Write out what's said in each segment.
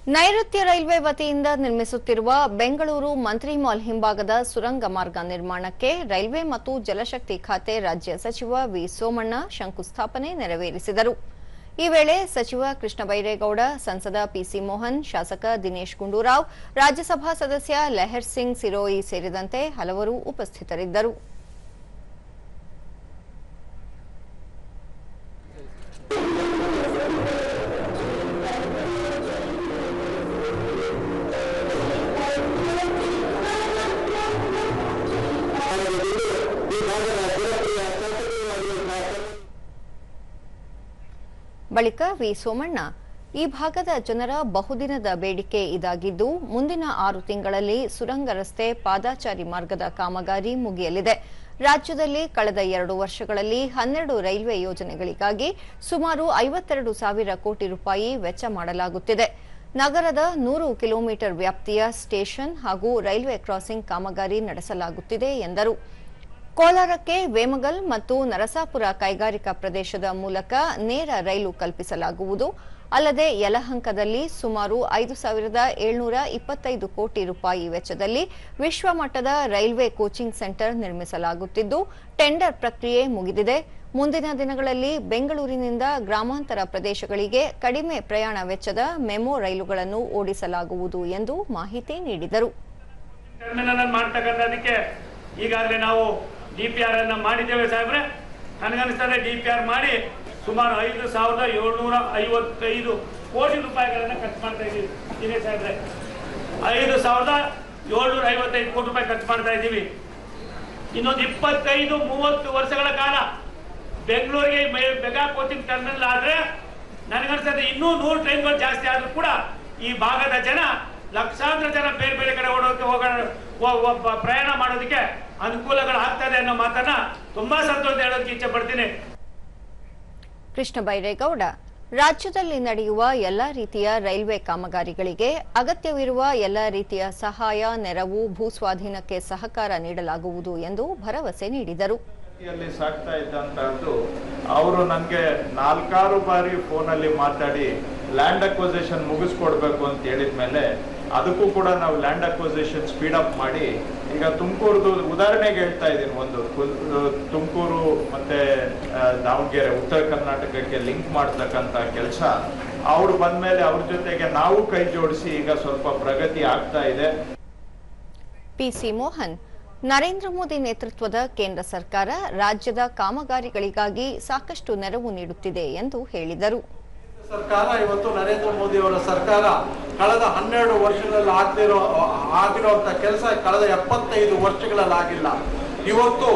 ನೈಋತ್ಯ ರೈಲ್ವೆ ವತಿಯಿಂದ ನಿರ್ಮಿಸುತ್ತಿರುವ ಬೆಂಗಳೂರು ಮಂತ್ರಿ ಮಾಲ್ ಹಿಂಭಾಗದ ಸುರಂಗ ಮಾರ್ಗ ನಿರ್ಮಾಣಕ್ಕೆ ರೈಲ್ವೆ ಮತ್ತು ಜಲಶಕ್ತಿ ಖಾತೆ ರಾಜ್ಯ ಸಚಿವ ವಿ ಸೋಮಣ್ಣ ಶಂಕುಸ್ಥಾಪನೆ ನೆರವೇರಿಸಿದರು. ಈ ವೇಳೆ ಸಚಿವ ಕೃಷ್ಣ ಬೈರೇಗೌಡ, ಸಂಸದ ಪಿಸಿ ಮೋಹನ್, ಶಾಸಕ ದಿನೇಶ್ ಗುಂಡೂರಾವ್, ರಾಜ್ಯಸಭಾ ಸದಸ್ಯ ಲೆಹರ್ ಸಿಂಗ್ ಸಿರೋಯಿ ಸೇರಿದಂತೆ ಹಲವರು ಉಪಸ್ಥಿತರಿದ್ದರು. ಬಳಿಕ ವಿ ಸೋಮಣ್ಣ, ಈ ಭಾಗದ ಜನರ ಬಹುದಿನದ ಬೇಡಿಕೆ ಇದಾಗಿದ್ದು, ಮುಂದಿನ 6 ತಿಂಗಳಲ್ಲಿ ಸುರಂಗ ರಸ್ತೆ ಪಾದಾಚಾರಿ ಮಾರ್ಗದ ಕಾಮಗಾರಿ ಮುಗಿಯಲಿದೆ. ರಾಜ್ಯದಲ್ಲಿ ಕಳೆದ 2 ವರ್ಷಗಳಲ್ಲಿ 12 ರೈಲ್ವೆ ಯೋಜನೆಗಳಿಗಾಗಿ ಸುಮಾರು 52,000 ಕೋಟಿ ರೂಪಾಯಿ ವೆಚ್ಚ ಮಾಡಲಾಗುತ್ತಿದೆ. ನಗರದ 100 ಕಿಲೋಮೀಟರ್ ವ್ಯಾಪ್ತಿಯ ಸ್ಟೇಷನ್ ಹಾಗೂ ರೈಲ್ವೆ ಕ್ರಾಸಿಂಗ್ ಕಾಮಗಾರಿ ನಡೆಸಲಾಗುತ್ತಿದೆ ಎಂದರು. ಕೋಲಾರಕ್ಕೆ ವೇಮಗಲ್ ಮತ್ತು ನರಸಾಪುರ ಕೈಗಾರಿಕಾ ಪ್ರದೇಶದ ಮೂಲಕ ನೇರ ರೈಲು ಕಲ್ಪಿಸಲಾಗುವುದು. ಅಲ್ಲದೆ ಯಲಹಂಕದಲ್ಲಿ ಸುಮಾರು 5,725 ಕೋಟಿ ರೂಪಾಯಿ ವೆಚ್ಚದಲ್ಲಿ ವಿಶ್ವಮಟ್ಟದ ರೈಲ್ವೆ ಕೋಚಿಂಗ್ ಸೆಂಟರ್ ನಿರ್ಮಿಸಲಾಗುತ್ತಿದ್ದು, ಟೆಂಡರ್ ಪ್ರಕ್ರಿಯೆ ಮುಗಿದಿದೆ. ಮುಂದಿನ ದಿನಗಳಲ್ಲಿ ಬೆಂಗಳೂರಿನಿಂದ ಗ್ರಾಮಾಂತರ ಪ್ರದೇಶಗಳಿಗೆ ಕಡಿಮೆ ಪ್ರಯಾಣ ವೆಚ್ಚದ ಮೆಮೊ ರೈಲುಗಳನ್ನು ಓಡಿಸಲಾಗುವುದು ಎಂದು ಮಾಹಿತಿ ನೀಡಿದರು. ಈಗಾಗಲೇ ನಾವು ಡಿಪಿಆರ್ ಅನ್ನು ಮಾಡಿದ್ದೇವೆ ಸಾಹೇಬ್ರೆ. ನನಗನ್ನಿಸ್ತದೆ ಡಿಪಿಆರ್ ಮಾಡಿ ಸುಮಾರು 5,755 ಕೋಟಿ ರೂಪಾಯಿಗಳನ್ನು ಖರ್ಚು ಮಾಡ್ತಾ ಇದ್ದೀವಿ. ಇದೆ ಸಾಹೇಬ್ರೆ, 5,755 ಕೋಟಿ ರೂಪಾಯಿ ಖರ್ಚು ಮಾಡ್ತಾ ಇದ್ದೀವಿ. ಇನ್ನೊಂದು 25-30 ವರ್ಷಗಳ ಕಾಲ ಬೆಂಗಳೂರಿಗೆ ಮೆಗಾ ಕೋಚಿಂಗ್ ಟರ್ಮಿನಲ್ ಆದ್ರೆ ನನಗನ್ನಿಸ್ತದೆ ಇನ್ನೂ 100 ಟ್ರೈನ್ಗಳು ಜಾಸ್ತಿ ಆದ್ರೂ ಕೂಡ ಈ ಭಾಗದ ಜನ ಲಕ್ಷಾಂತರ ಜನ ಬೇರೆ ಬೇರೆ ಕಡೆ ಪ್ರಯಾಣ ಮಾಡೋದಕ್ಕೆ ಅನುಕೂಲಗಳಾಗ್ತದೆ ಅನ್ನೋ ಮಾತನ್ನ ತುಂಬಾ ಸಂತೋಷ ಹೇಳೋದಕ್ಕೆ ಇಚ್ಛೆ ಪಡ್ತೀನಿ. ಕೃಷ್ಣ ಬೈರೇಗೌಡ, ರಾಜ್ಯದಲ್ಲಿ ನಡೆಯುವ ಎಲ್ಲಾ ರೀತಿಯ ರೈಲ್ವೆ ಕಾಮಗಾರಿಗಳಿಗೆ ಅಗತ್ಯವಿರುವ ಎಲ್ಲಾ ರೀತಿಯ ಸಹಾಯ, ನೆರವು, ಭೂಸ್ವಾಧೀನಕ್ಕೆ ಸಹಕಾರ ನೀಡಲಾಗುವುದು ಎಂದು ಭರವಸೆ ನೀಡಿದರು. ಸಾಗ್ತಾ ಇದ್ದಂತಹದ್ದು ಅವರು ನನಗೆ 4 ಬಾರಿ ಫೋನಲ್ಲಿ ಮಾತಾಡಿ ಲ್ಯಾಂಡ್ ಅಕ್ವಿಸಿಷನ್ ಮುಗಿಸ್ಕೊಡ್ಬೇಕು ಅಂತ ಹೇಳಿದ್ಮೇಲೆ ಅದಕ್ಕೂ ಕೂಡ ನಾವು ಲ್ಯಾಂಡ್ ಅಕ್ವಿಸಿಷನ್ ಸ್ಪೀಡ್ ಅಪ್ ಮಾಡಿ ಈಗ ತುಮಕೂರ್ದು ಉದಾಹರಣೆಗೆ ಹೇಳ್ತಾ ಇದ್ದೀನಿ. ಒಂದು ತುಮಕೂರು ಮತ್ತೆ ದಾವಣಗೆರೆ ಉತ್ತರ ಕರ್ನಾಟಕಕ್ಕೆ ಲಿಂಕ್ ಮಾಡ್ತಕ್ಕಂಥ ಕೆಲಸ ಅವ್ರು ಬಂದ್ಮೇಲೆ ಅವ್ರ ಜೊತೆಗೆ ನಾವು ಕೈ ಜೋಡಿಸಿ ಈಗ ಸ್ವಲ್ಪ ಪ್ರಗತಿ ಆಗ್ತಾ ಇದೆ. ಪಿಸಿ ಮೋಹನ್, ನರೇಂದ್ರ ಮೋದಿ ನೇತೃತ್ವದ ಕೇಂದ್ರ ಸರ್ಕಾರ ರಾಜ್ಯದ ಕಾಮಗಾರಿಗಳಿಗಾಗಿ ಸಾಕಷ್ಟು ನೆರವು ನೀಡುತ್ತಿದೆ ಎಂದು ಹೇಳಿದರು. ಸರ್ಕಾರ ಇವತ್ತು ನರೇಂದ್ರ ಮೋದಿ ಅವರ ಸರ್ಕಾರ ಕಳೆದ 12 ವರ್ಷಗಳಲ್ಲಿ ಆಗಿರುವಂತ ಕೆಲಸ ಕಳೆದ 75 ವರ್ಷಗಳಲ್ಲಿ ಆಗಿಲ್ಲ. ಇವತ್ತು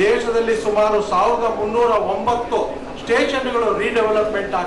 ದೇಶದಲ್ಲಿ ಸುಮಾರು 1,309 ಸ್ಟೇಷನ್ಗಳು ರೀಡೆವಲಪ್ಮೆಂಟ್